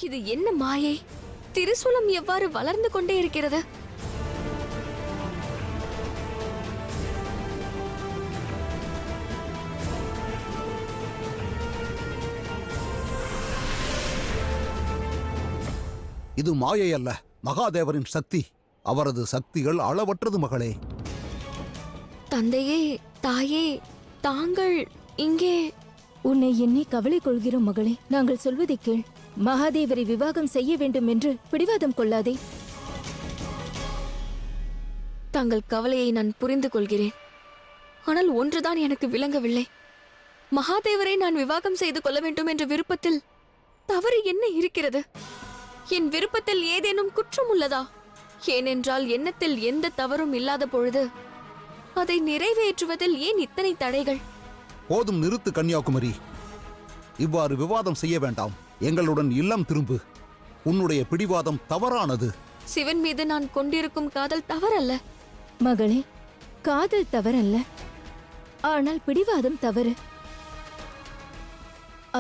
இது என்ன மாயை? திரிசூலம் எவ்வாறு வளர்ந்து கொண்டே இருக்கிறது? இது மாயை அல்ல, மகாதேவரின் சக்தி. அவரது சக்திகள் அளவற்றது மகளே. தந்தையே, தாயே, தாங்கள் இங்கே? உன்னை எண்ணி கவலை கொள்கிறோம் மகளே. நாங்கள் சொல்வதை கேள். மகாதேவரை விவாகம் செய்ய வேண்டும் என்று பிடிவாதம் கொள்ளாதே. தங்கள் கவலையை நான் புரிந்து கொள்கிறேன். ஆனால் ஒன்றுதான் எனக்கு விளங்கவில்லை. மகாதேவரை நான் விவாகம் செய்து கொள்ள வேண்டும் என்ற விருப்பத்தில் தவறு என்ன இருக்கிறது? என் விருப்பத்தில் ஏதேனும் குற்றம் உள்ளதா? ஏனென்றால் எண்ணத்தில் எந்த தவறும் இல்லாத பொழுது அதை நிறைவேற்றுவதில் ஏன் இத்தனை தடைகள்? போதும், நிறுத்து கன்னியாகுமரி. இவ்வாறு விவாதம் செய்ய வேண்டாம். எங்களுடன் இல்லம் திரும்பு. உன்னுடைய பிடிவாதம் தவறானது. சிவன் மீது நான் கொண்டிருக்கும் காதல் தவறல்ல மகளே. காதல் தவறல்ல, ஆனால் பிடிவாதம் தவறு.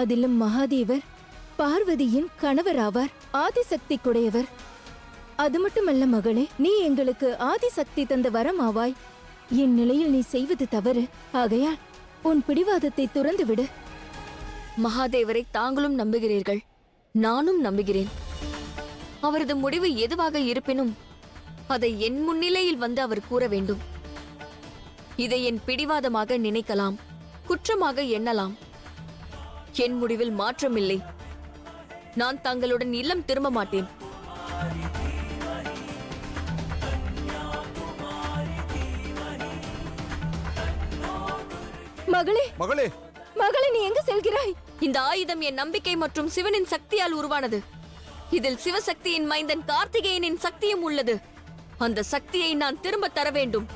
அதிலும் மகாதேவர் பார்வதியின் கணவராவார், ஆதிசக்திக்குடையவர். அது மட்டுமல்ல மகளே, நீ எங்களுக்கு ஆதிசக்தி தந்த வரம் ஆவாய். இந்நிலையில் நீ செய்வது தவறு. ஆகையால் உன் பிடிவாதத்தை துறந்து விடு. மகாதேவரை தாங்களும் நம்புகிறீர்கள், நானும் நம்புகிறேன். அவரது முடிவு எதுவாக இருப்பினும் அதை என் முன்னிலையில் வந்து அவர் கூற வேண்டும். இதை என் பிடிவாதமாக நினைக்கலாம், குற்றமாக எண்ணலாம். என் முடிவில் மாற்றமில்லை. நான் தங்களுடன் இல்லம் திரும்ப மாட்டேன். மகளே, மகளே, மகளே, நீ எங்க செல்கிறாய்? இந்த ஆயுதம் என் நம்பிக்கை மற்றும் சிவனின் சக்தியால் உருவானது. இதில் சிவசக்தியின் மைந்தன் கார்த்திகேயனின் சக்தியும் உள்ளது. அந்த சக்தியை நான் திரும்ப தர வேண்டும்.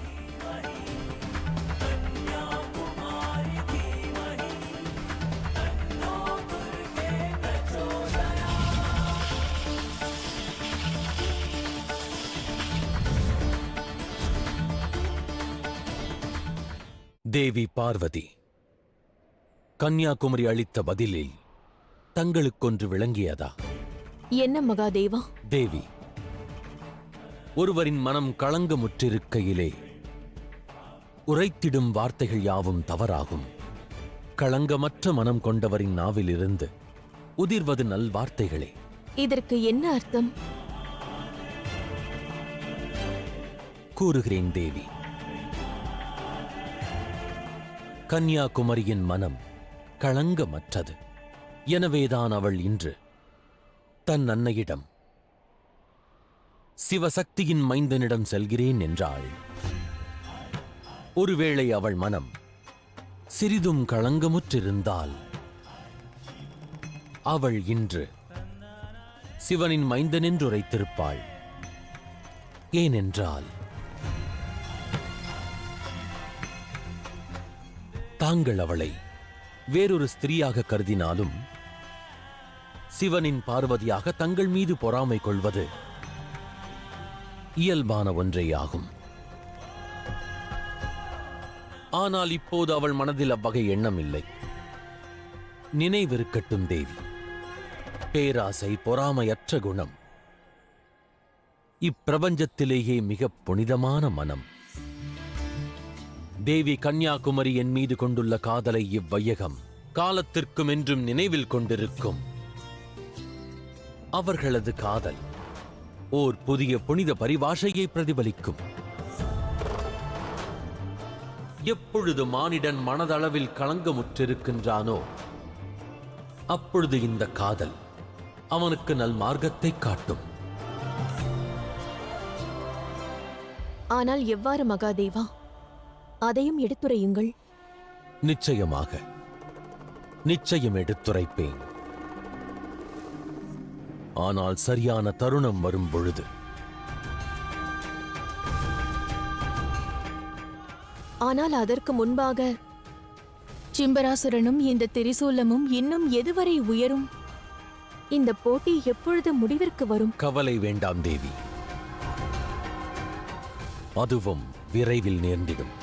தேவி பார்வதி, கன்னியாகுமரி அளித்த பதிலில் தங்களுக்கொன்று விளங்கியதா? என்ன மகாதேவா? தேவி, ஒருவரின் மனம் களங்கமுற்றிருக்கையிலே உரைத்திடும் வார்த்தைகள் யாவும் தவறாகும். களங்கமற்ற மனம் கொண்டவரின் நாவிலிருந்து உதிர்வது நல்வார்த்தைகளே. இதற்கு என்ன அர்த்தம்? கூறுகிறேன் தேவி. கன்னியாகுமரியின் மனம் களங்கமற்றது. எனவேதான் அவள் இன்று தன் அன்னையிடம் சிவசக்தியின் மைந்தனிடம் செல்கிறேன் என்றாள். ஒருவேளை அவள் மனம் சிறிதும் களங்கமுற்றிருந்தால் அவள் இன்று சிவனின் மைந்தனென்று உரைத்திருப்பாள். ஏனென்றால் தாங்கள் அவளை வேறொரு ஸ்திரீயாக கருதினாலும் சிவனின் பார்வதியாக தங்கள் மீது பொறாமை கொள்வது இயல்பான ஒன்றேயாகும். ஆனால் இப்போது அவள் மனதில் அவ்வகை எண்ணம் இல்லை. நினைவிருக்கட்டும் தேவி, பேராசை, பொறாமையற்ற குணம் இப்பிரபஞ்சத்திலேயே மிக புனிதமான மனம். தேவி கன்னியாகுமரி என் மீது கொண்டுள்ள காதலை இவ்வையகம் காலத்திற்கும் என்றும் நினைவில் கொண்டிருக்கும். அவர்களது காதல் ஓர் புதிய புனித பரிபாஷையை பிரதிபலிக்கும். எப்பொழுது மானிடன் மனதளவில் களங்கமுற்றிருக்கின்றானோ அப்பொழுது இந்த காதல் அவனுக்கு நல் மார்க்கத்தை காட்டும். ஆனால் எவ்வாறு மகாதேவா? அதையும் எடுத்துரையுங்கள். நிச்சயமாக, நிச்சயம் எடுத்துரைப்பேன். ஆனால் சரியான தருணம் வரும் பொழுது. ஆனால் அதற்கு முன்பாக சிம்பராசுரனும் இந்த திரிசூலமும் இன்னும் எதுவரை உயரும்? இந்த போட்டி எப்பொழுது முடிவிற்கு வரும்? கவலை வேண்டாம் தேவி, அதுவும் விரைவில் நேர்ந்திடும்.